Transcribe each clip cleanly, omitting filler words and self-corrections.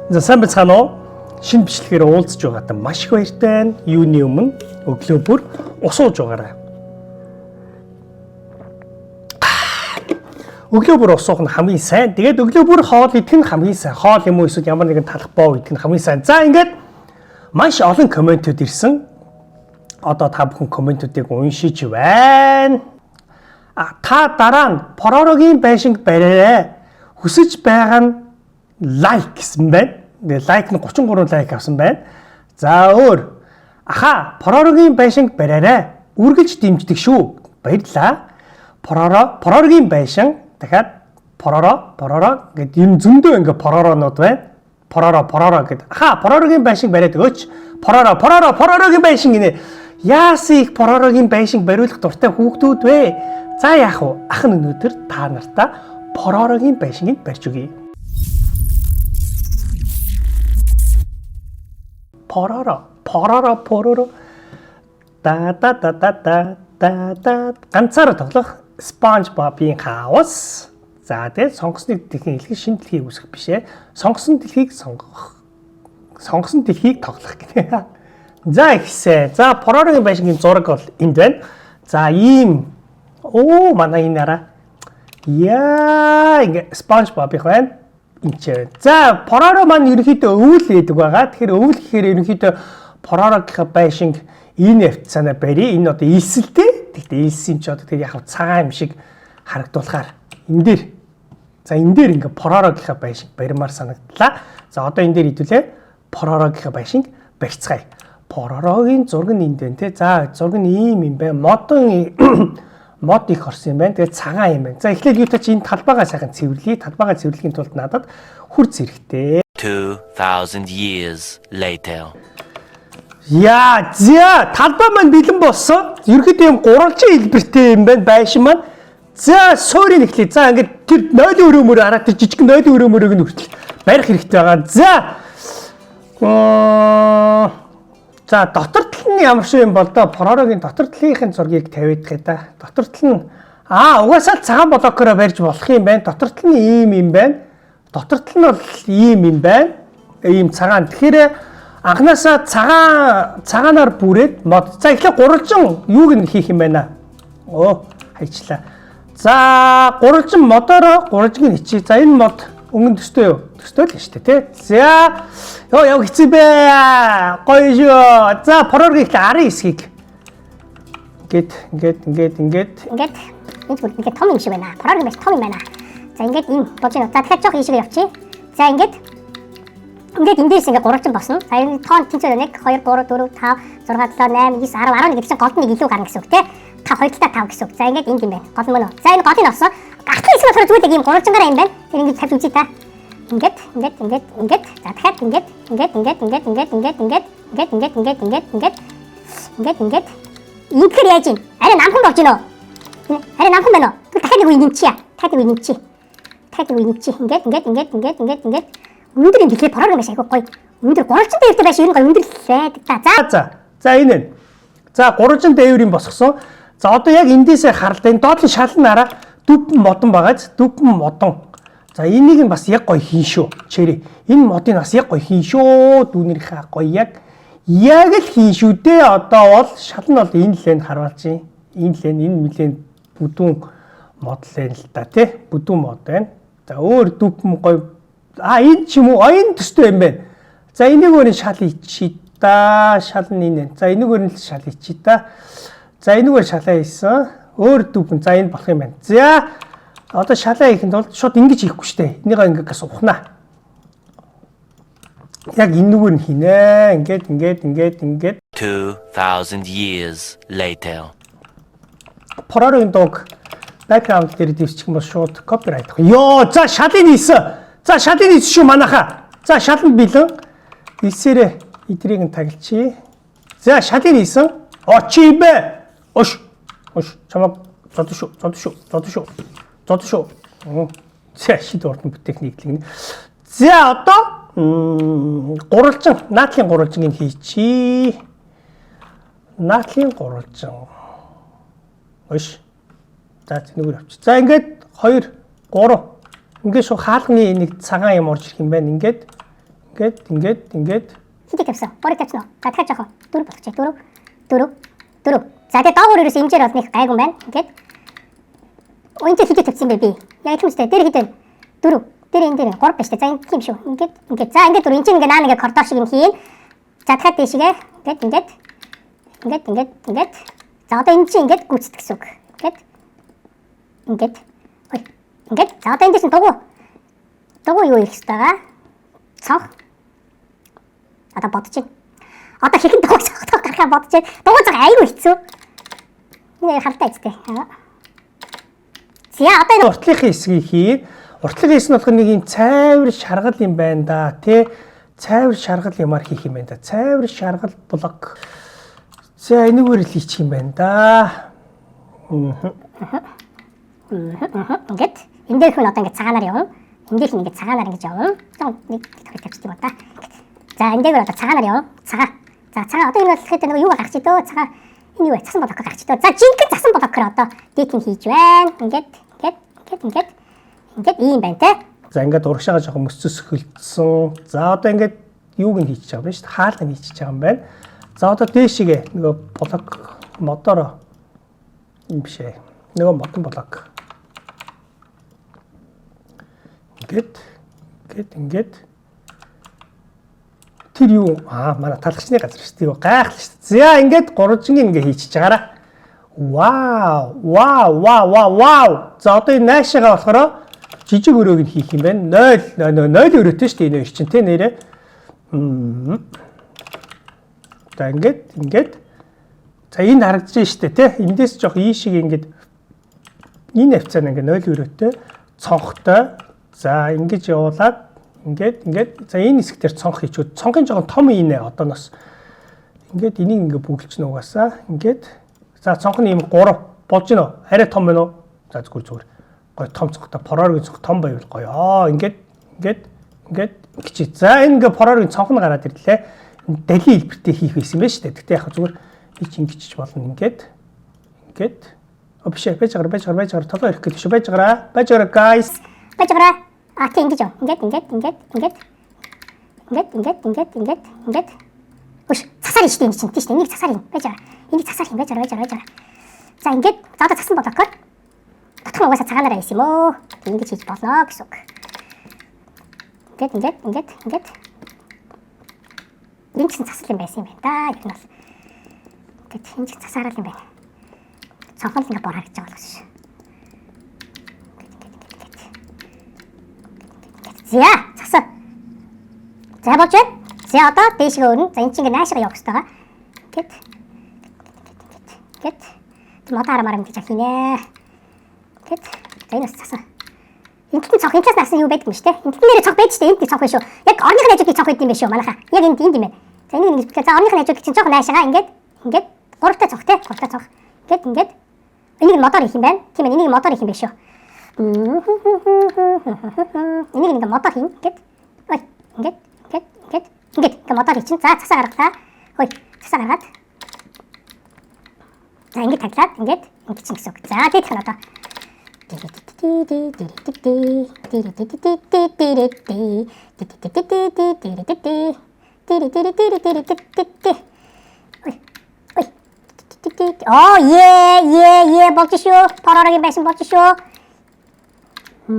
За сайн бацгаана уу? Шинэ бичлэгээр уулзж байгаадаа маш их баяртай. Юуны өмнө өглөө бүр усууж байгаарай. Өглөө бүр усуух нь хамгийн сайн. Тэгээд өглөө бүр хоол идэх нь хамгийн сайн. Хоол юм уу эсвэл ямар нэгэн талах боо идэх нь хамгийн сайн. За ингээд маш олон комментүүд ирсэн. Одоо та бүхэн комментүүдийг уншиж байна. Та дараа нь Pororoгийн байшинг бариарай. Хүсэж байгаа нь лайк гэсэн байна. Лайк нь 33 лайк авсан байна. За өөр. Pororoгийн байшинг бариарай. Үргэлж дэмждэг шүү. Баярлалаа. Pororoгийн байшин дахиад Pororo гэдэг юм зөндөө ингээ Pororonууд байна. Pororo гэдэг. Pororoгийн байшинг бариад өгөөч. Pororoгийн байшин гинэ. Яасан их Pororoгийн байшинг бариулах дуртай хүүхдүүд вэ? За яах вэ? Ах нь өнөөдөр та нартаа Pororoгийн байшингийг барьж өгье. Pororo. Да. Ганцаараа тоглох SpongeBob-ийн хаус. За тэгээд сонгосныг дэлхийн хэлхий шинэ дэлхийг үүсгэх биш ээ. Сонгосон дэлхийг сонгох. Сонгосон дэлхийг тоглох гэх юм. За ихсэн. За Pororoгийн байшингийн зураг бол энд байна. За ийм манай энэ араа. Ингээ SpongeBob-ийн байна. Инчээ. За Pororo маань ерөнхийдөө өвөл ээдэг байгаа. Тэгэхээр өвөл гэхээр ерөнхийдөө Pororoгийн байшинг энэ явцаанаа барья. Энэ одоо илсэлтэй. Тэгтээ илсэн ч одоо яг цагаан юм шиг харагдуулахаар энэ дээр ингээ Pororoгийн байшинг баримаар санагдлаа. За одоо энэ дээр хэдүүлээ Pororoгийн байшинг барьцгаая. Pororoгийн зураг нь энд байна те. За зураг нь ийм юм байна. Мод их орсон юм байна. Тэгээд цагаан юм байна. За эхлээд юу тач энэ талбайгаа сайхан цэвэрлэе. Талбайгаа цэвэрлэхийн тулд надад хурц хэрэгтэй. 2000 years later. Талбай маань бэлэн болсон. Ерөнхийдөө юм гурвалжин хэлбэртэй юм байна байшин маань. За суурийг эхлэе. За ингээд тэр нойлын өрөөмөр хараад тэр жижиг нойлын өрөөмөрөг нь хүртэл барих хэрэгтэй байгаа. За дотор тал нь ямар шиг юм бол доо Pororoгийн дотор талынхын зургийг тавиад да. Дотор тал нь угаасаа цагаан блокороо барьж болох юм байна. Дотор тал нь ийм юм байна. Дотор тал нь бол ийм юм байна. Ийм цагаан. Тэгэхээр анханасаа цагаанаар бүрээд мод. За эхлээ гурвалжин юуг нь хийх юм байна. Хайчлаа. За гурвалжин модороо гурвалжиг нь хичээ. За энэ мод өнгөн төстэй юу? Төстэй л шүү дээ, тий. За яв хэцүү бэ. Гоё шүү. За Pororoгийн их арын хэсгийг ингээд том юм шиг байна. Pororoгийн биш том юм байна. За ингээд ийм болж байна. За дахиад жоох ийшээ явчих. За ингээд эндээс ингээд гурвалжин босно. За энэ тоон тэнцээ 1 2 3 4 5 6 7 8 9 10 11 гэсэн голд нэг илүү гарна гэсэн үг тий. 5 2 5 гэсэн үг. За ингээд энд юм байна. Гол мөн үү. За энэ голыг авсан. Ахлын хэсэг болохоор зүгээр ийм гурвалжингаараа юм байна. Тэр ингээд тавьж үзье та. Ингээд. За дахиад ингээд. Ингэхээр яаж юм? Арай намхан болж байна уу? Арай намхан байна уу? Дахиад нэг үе нэмчихье. Ингээд. Өндөр юм гэлээ Pororoгийн байшин айгүй гоё. Өндөр гурвалжин дээртэй байшин ер нь гоё өндөрлээд та. За энэ нь. За гурвалжин дээвэр юм босгосон. За одоо яг эндээсээ харлаа. Энэ доотлын шалан араа дүвэн модон байгааз. Дүвэн модон. За энийг нь бас яг гоё хийн шүү. Чэрэ. Энэ модыг бас яг гоё хийн шүү. Дүүнэрийнхээ гоё яг л хийн шүү дээ. Одоо бол шалан бол энэ лэн харуулж юм. Энэ нэлээд бүдүүн мод лэн л та тий. Бүдүүн мод байна. За өөр дүвэн гоё. Энэ ч юм уу оюун төстэй юм байна. За энийг өөр шал ичи та. Шал нь энэ. За энийг өөр нь шал ичи та. За энийг өөр шалаа хийсэн. Өөр дүвэн. За энэ болох юм байна. За одоо шалаа хийхэд бол шууд ингэж хийхгүй шүү дээ. Энийг ингээд ухнаа. Яг энэгээр нь хийнэ. Ингээд. 2000 years later. Pororoгийн дууг бэкграунд дээр дэвсчих юм бол шууд копирайт авах. За шалын хийсэн. За шалын хийсэн шүү манайхаа. За шаланд бэлэн. Илсээрээ эдрийг нь тагличи. За шалын хийсэн. Очи бэ. Ош. Чамаа зодсон шүү. За шид урдан бүтээх нийтлэг. За одоо наатлын гурвалжиныг хийчихье. Наатлын гурвалжин. Ош. За зэнгээр авчих. За ингээд 2 3 Ингээд шүү хаалганы нэг цагаан юм орж ирэх юм байна. Ингээд Ингээд. Хитэ тавьсан. Борыг тавьсан уу? За дахиад жоохон. 4 болгочих. 4. За тэгээ доогуур ерөөсөө хэмжээр болныг гайгүй юм байна. Ингээд. Энд хитэ тавьсан бэ би. Яг юм сте. Дээр хитэ. 4. Дээр энэ дээр 3 байж тээ. За ингэ юм шүү. Ингээд. За ингээд 4 энэ чинь ингээ наа нэгэ коридор шиг юм хийн. За дахиад дэшигээ. Ингээд. За одоо энэ чинь ингээд гүйцэтгэх гэсэн үг. Ингээд. За одоо энэ дэс нь дугуй юу их хэвээр байгаа. Цонх. Одоо бодож байна. Одоо хэрхэн дугуй цонхтой гарахаа бодож байна. Дугуй цонх айгүй хэцүү. Энэ хартай эцтэй. За одоо энэ уртлынхын хэсгийг хий. Уртлынхын хэсэг нь болох нэг юм цайвар шаргал юм байна да. Тэ цайвар шаргал юмар хийх юм байна да. Цайвар шаргал блок. За энэгээр л хийчих юм байна да. Ингээд энэ дээрх нь одоо ингээд цагаанаар явна. Энэ дээрх нь ингээд цагаанаар ингэж явна. Нэг тавьчих юм да. За энэ дээр одоо цагаанаар явна. Цагаан. За цагаан одоо энэ болоход нэг юу гарах чи дөө цагаан. Энэ юу вэ? Цасан бодох гарах чи дөө. За жинхэнэ цасан бодохоор одоо дээкийн хийж байна. Ингээд ийм байна те. За ингээд урагшаага жоохон мөсцөс хөлдсөн. За одоо ингээд юуг нь хийчих байгаа юм шүү дээ. Хаалгыг хийчих байгаа юм байна. За одоо дээшигээ нөгөө блок модоор юм биш ээ. Нөгөө модон блок. Ингээд тэр юу манай талхчны газар шүү дээ. Гайхал шүү дээ. За ингээд гурвангийн ингээ хийчихэж байгаараа. Вау. За одоо энэ наашаага болохоор жижиг өрөөг нь хийх юм байна. 0 өрөөтэй шүү дээ энэ чинь тэ нэрээ. За ингээд. За энэ харагдаж байна шүү дээ тэ. Эндээс жоох ийшиг ингээд энэ хавцаана ингээ 0 өрөөтэй цонхтой. За ингэж явуулаад ингээд за энэ хэсгээр цонх хийчихвэл цонхын жоохон томийнэ одооноос ингээд энийг ингээ бүгэлжнэ угаасаа ингээд за цонх нь ийм 3 болж гинөө арай том байна уу за зүгээр гой том цонхтой пороргийн цонх том байвал гоё ингээд гिचээ за энэ ингээ пороргийн цонх нь гараад ирлээ далийн хэлбэртэй хийх байсан байж тээ гэхдээ яг зүгээр би чи ингэчих болно ингээд биш байж байгаа толгой ирэх гэж байж байгаа guys байж байгаа. Тэг ингэж яв. Ингээд. Үш цасаар ичтэй юм чинь тийш энийг цасаар юм байж байгаа. Энийг цасаар юм байж байгаа. За ингээд за одоо цасан бодохоор дотор нь угаасаа цагаанаараа хийсэн юм оо. Ингэж хийж болно гэсэн үг. Ингээд. Энэ чинь цасал юм байсан юм байна да. Яг нь бол. Ингээд энэ чинь цасаар л юм байна. Цонхол ингээ бор харагдаж байгаа болохгүй шүү. За цасан. За болж байна. За одоо дээшгээ өрнө. За эн чинь ингээ наашаа явах хэрэгтэй байгаа. Гэт. Мод харамаар юм гэж хийнэ. Гэт. За энэ цасан. Энтэн цонх энтээс насан юу байдаг юм шүү дээ. Энтэн нэрээ цонх байдаг шүү дээ. Энд цонх биш шүү. Яг орныхын хажуудыг цонх байдаг юм биш шүү манайхаа. Яг энд юм байна. За энийг ингэж за орныхын хажуудыг чинь жоохон наашаага ингээд гуравтай цонх те. Гуравтай цонх. Ингээд. Энийг модоор хийх юм байна. Тийм ээ энийг модоор хийх юм биш шүү. Энийг ингээ модоор хийн. Ингээд. Ингээ модоор хийчин. За цасаа гаргалаа. Хөөе. Цасаа гаргаад. За ингэ таглаад ингээд чин гэсэн үг. За дээдх нь одоо. Оо е болж шүү. Поророгийн байсан болж шүү. Зя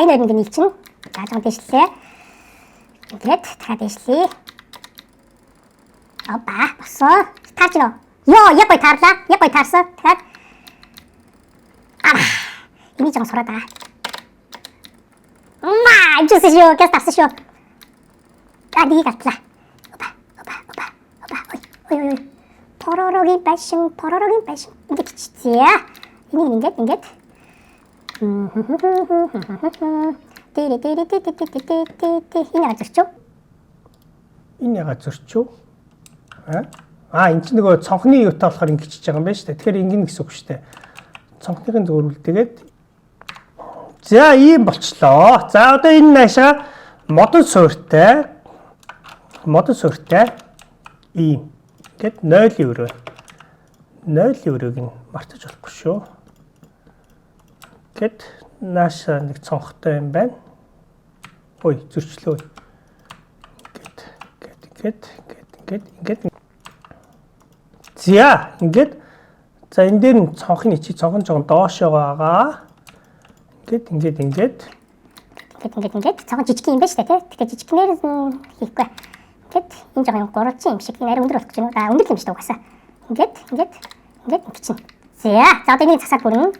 энэ нэг нэг чинь. За жоо дэшлээ. Ингээд дахиад дэшлээ. Опа, босоо. Таарч нөө. Йоо, яг гой таарлаа. Яг гой таарсан. Дахиад. Энийг жоо сураад байгаа. Амжсан шүү. Гэс тарсан шүү. Dik атлаа. Опа. Ой. Поророгийн байшин. Ингээд чичээ. Энийг ингээд. Энэ яга зөрчөө? Энэ чинь нөгөө цонхны юутай болохоор ингэчихэж байгаа юм байна шүү дээ. Тэгэхээр ингэнэ гэсэн үг шүү дээ. Цонхныхын зөөрүүлдгээд за ийм болчлоо. За одоо энэ наашаа модон суурьтай ийм гэд 0 евро. 0 еврог нь мартаж болохгүй шүү. Гэт наашаа нэг цонхтой юм байна. Ой, зөрчлөө. Ингээд. За, ингээд. За, энэ дээр нь цонхны чи цонхон жоохон доошоо байгаа. Ингээд. Цогон жижиг юм байна шүү дээ, тий. Тэгэхээр жижигнээр хийхгүй. Ингээд энэ жоохон гурвалжин юм шиг нэр өндөр болох гэж байна. Аа, өндөр юм шүү дээ угаасаа. Ингээд чинь. За одоо нэг засаад бүрэн.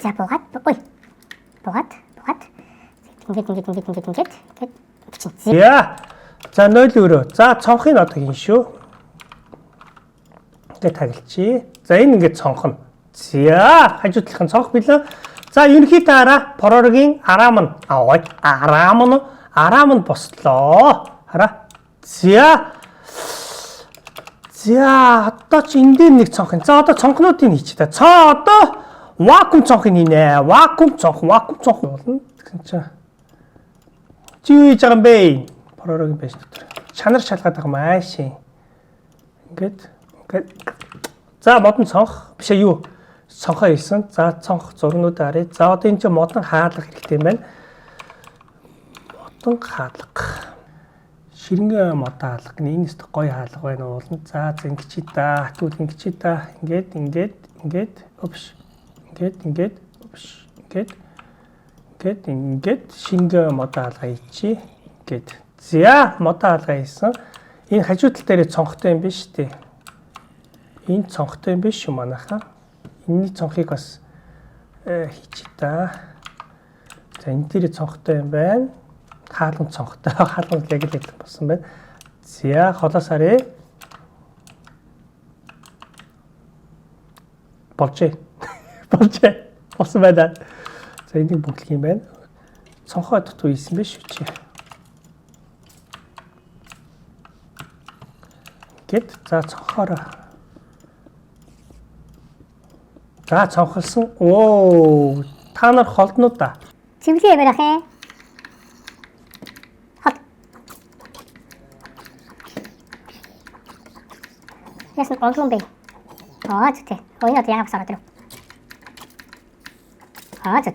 За буугаад. Ингээд. За. За 0 өрөө. За цонхыг одоо хийн шүү. Ингээд тагилчи. За энэ ингээд цонхон. За хажуу талын цонх билээ. За ерөнхийдөө хараа Поророгийн арам нь бослоо. Хараа. За одоо чи энэ дээр нэг цонх. За одоо цонхнуудыг хийч та. Цаа одоо вакуум цонхыг хийнэ. Вакуум цонх болно. Тэгсэн чи. Чи юу хийж байгаа юм бэ? Поророгийн байж дотор. Чанар шалгаад байгаа маш. Ингээд. За модон цонх биш юу? Цонхоо хийсэн. За цонх зургнууд арай. За одоо энэ чинь модон хаалга хэрэгтэй юм байна. Модон хаалга. Ширэнгэ модон хаалга. Энэс гоё хаалга байна уулна. За ингэчи да. Түл ингэчи да. Ингээд. Өвш. Ингээд. Өвш. Ингээд. Ширэнгэ модон хаалга хийчи. Ингээд. За модон хаалга хийсэн. Энэ хажуу тал дээр цонхтой юм биш үү? Энэ цонхтой юм биш үү манайхаа? Энэний цонхыг бас хийчих та. За энэ дээр цонхтой юм байна. Хаалган цонхтой. Хаалган яг л гэдэг болсон байна. За холоос харъя. Болжээ. Болсон байна. За энийг бүглэх юм байна. Цонхоо дутуу ийсэн биш үү чи? Гэт за цонхороо. За цонхолсон. Оо, та нар холдноо да. Цэвэрлээ ямар ах юм? Яасан онлон бэ? Зүйтэй. Энэ одоо яагаад сараад ирв?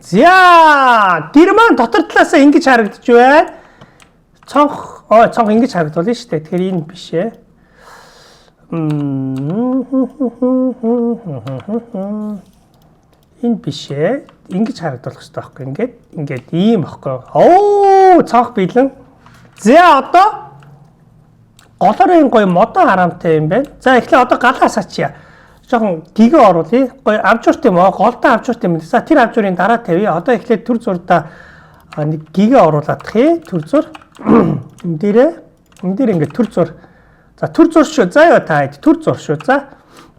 За, гэр маань дотор талаасаа ингэж харагдаж байна. Цонх ингэж харагдвал шүү дээ. Тэгэхээр энэ биш ээ. Энэ биш ээ. Ингэж харагдах хэрэгтэй байхгүй. Ингээд ийм байхгүй. Оо, цонх бэлэн. За одоо голоор гоё модон харамтай юм байна. За эхлээ одоо галаас ачия. Жохон гигэ оруулъя. Гоё авчурт юм аа. Голтой авчурт юм. За тэр авчурын дараа тавья. Одоо эхлээд төр зурдаа нэг гигэ оруулах юм. Төр зур. Энд дээр ингээд төр зур. За төр зур шүү. За яа та төр зур шүү. За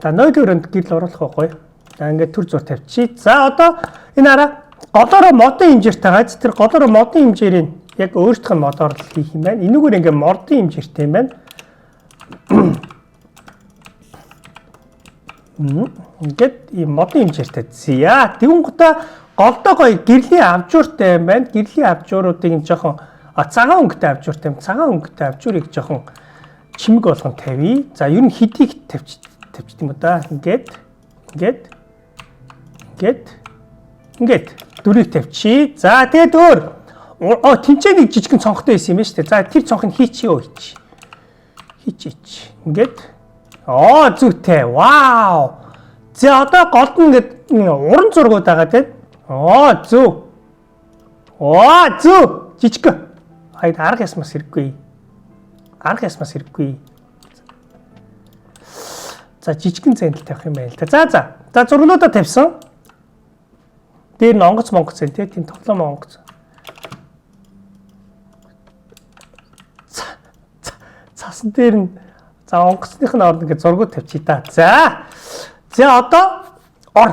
0 өрөөнд гэрэл оруулах гоё. За ингээд төр зур тавьчих. За одоо энэ хараа голоороо модон хэмжээртэй гайз. Тэр голоороо модон хэмжээрийг яг өөртөө модоор хийх юм байна. Энэгээр ингээд модон хэмжээртэй юм байна. Ингээд ийм модон хэмжээртэй. За тэгүн гутаа голдоо гоё гэрлийн авжууртай юм байна. Гэрлийн авжууруудыг юм жоохон цагаан өнгөтэй авжууртай юм. Цагаан өнгөтэй авжуурыг жоохон чимэг болгон тавья. За ер нь хэдийг тавьчих юм да. Ингээд дөрвийг тавьчих. За тэгээд өөр тэнцээ нэг жижигэн цонхтой байсан юм байна шүү дээ. За тэр цонхыг хийчих. Ингээд зүйтэй. Вау. За одоо голд нь ингээд уран зургууд байгаа тийм. Зөв. Жижиг. Хайд арга ясмас хэрэггүй. За жижигэн зэндэл тавих юм байна л та. За зургуудаа тавьсан. Дээр нь онгоц байна тийм тоглоом онгоц. Цасан дээр нь за онгоцных нь орно гэж зургууд тавьчих та. За одоо ор.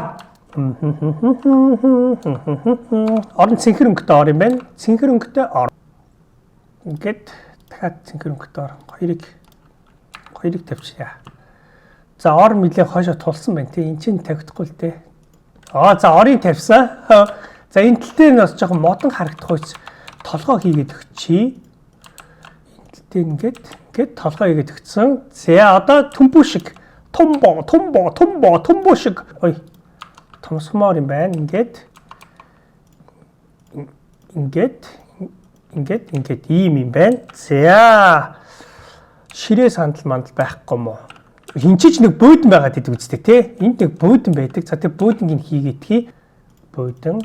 Орон цэнхэр өнгөтэй ор юм байна. Цэнхэр өнгөтэй ор. Ингээд дахиад цэнхэр өнгөтэй ор. Хоёрыг тавьчихъя. За ор мөлий хойшоо тулсан байна тий. Энд чинь тавигдахгүй л дээ. За орыг тавьсан. За энэ тал дээр нь бас жоохон модон харагдах үс толгоо хийгээд өгчий. Энэ тал дээр ингээд толгоо хийгээд өгсөн. За одоо төмбөө шиг томбоо шиг. томсгомоор юм байна. Ингээд ийм юм байна. За ширээ сандал мандал байхгүй юм уу? Хинчиж нэг буудан байгаад идэг үстэй те. Энд нэг буудан байдаг. За тэр бууданыг хийгээдхий. Буудан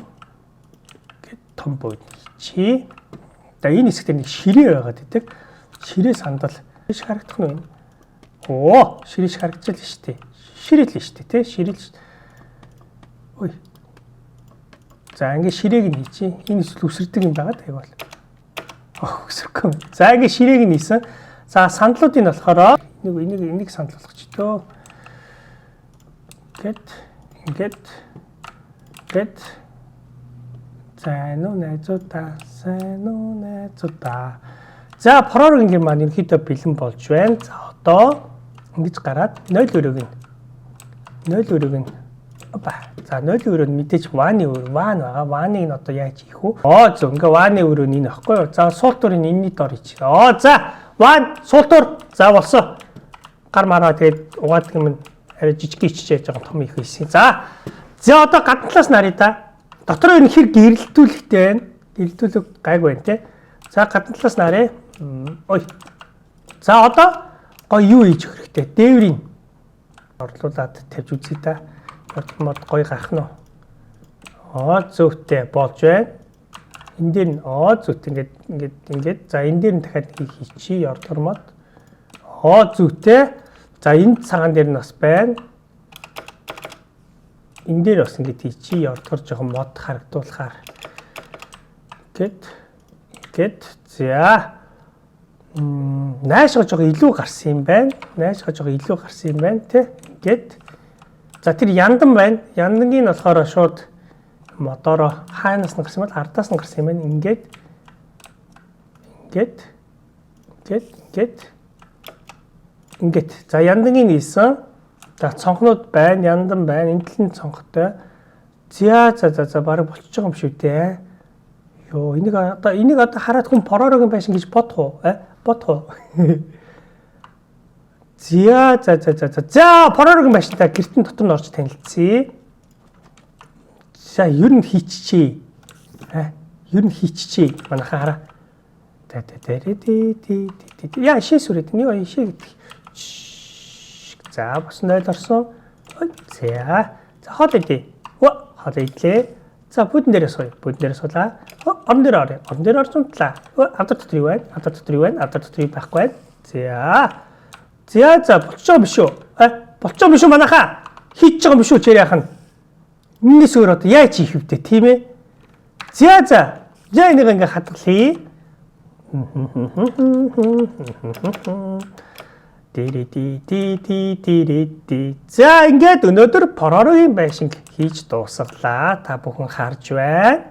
гэд том буудан чи. За энэ хэсэгтэр нэг ширээ байгаад идэг. Ширээ сандал биш харагдах нь байна. Оо, ширээ харагдчихлаа шүү дээ. Ширээл шүү дээ те. Ширээл. Ой. За ингэ ширээг нь хийчих. Энэ эсвэл үсэрдэг юм байгаа таг бол. Өсөрхгүй. За ингэ ширээг нь хийсэн. За сандлуудыг нь болохоор энийг сандал болгоч төө. Ингээд. Сайн уу найзуудаа. За пророгийн маань ерөнхийдөө бэлэн болж байна. За одоо ингэж гараад 0 өрөөг нь опа. За 0 өрөө нь мэдээж вааны байгаа. Вааныг нь одоо яаж хийх вэ? Зөв ингээ вааны өрөө нь энэ аахгүй юу? За суултуурыг энэний дор хийчих. За ваан суултуур. За болсон. Гар мараа тэгээд угаадаг юм арай жижиг иччихэж байгаа том их хийсэн. За одоо гадна талаас нарыг да. Дотроо энэ хэр гэрэлтүүлэхтэй байна. Гэрэлтүүлэг гайгүй байна те. За гадна талаас нарыг. Ой. За одоо гоё юу хийж өгөх хэрэгтэй. Дээврийн орлуулад тавьж үзье та. Мод гоё гарах нь. Зөвхтэй болж байна. Энэ дээр нь зөвхт ингээд за энэ дээр нь дахиад нэг хийчихье ордор мод. Зөвхтэй. За энэ цагаан дээр нь бас байна. Энэ дээр бас ингээд хийчихье ордор жоохон мод харагдуулахаар. Гэт за наашгаа жоохон илүү гарсан юм байна. Тэ. Ингээд за тэр яндан байна. Яндангийн нь болохоор шууд модороо хаанаас нь гарсан бол ардаас нь гарсан юм байна. Ингээд. За яндангийн нийсэн. За цонхнууд байна, яндан байна. Энэ талын цонхтой. За бараг болчих юм шүү дээ. Йоо, энийг одоо хараад хүн поророгийн байшин гэж бодох уу? За поророгийн байшинтай гэртэн дотор нь орж танилцъя. За ер нь хийчихье. Манайхаа хараа. Яа шээс үрээд нэг ишээ гэдэг. За бас 0 орсон. За хот идэ. Хот идлээ. За бүдэн дээрээ суулаа. Орон дээр орё. Орон дээр орж унтлаа. Авдар дотор юу байна? Авдар дотор байхгүй байна. За болчихоо биш үү? Болчихоо биш үү манайхаа? Хийж байгаа биш үү чээр яах нь? Энэс өөр одоо яаж хийх вдэ тийм ээ? За энийг ингээ хадгалъя. За ингээд өнөөдөр поророгийн байшинг хийж дуусгалаа. Та бүхэн харж байна.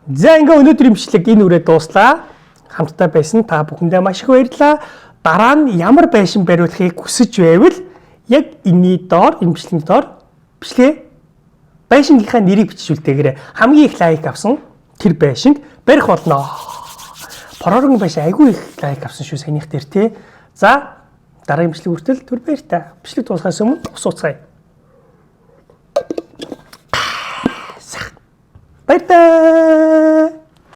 За ингээд өнөөдөр имшлэг энэ үрээ дууслаа. Хамтдаа байсан та бүхэндээ маш их баярлалаа. Дараа нь ямар байшин бариулахыг хүсэж байвал яг энэний доор имшлэгийн доор бичлээ байшингийнхаа нэрийг бичүүлтэйгээрээ хамгийн их лайк авсан тэр байшинг барих болно. Поророгийн байшин айгүй их лайк авсан шүү саяных дээр тий. За дараагийн бичлэг хүртэл түр баяртай. Бичлэг дуусахаас өмнө ус ууцгаая. Баяртай.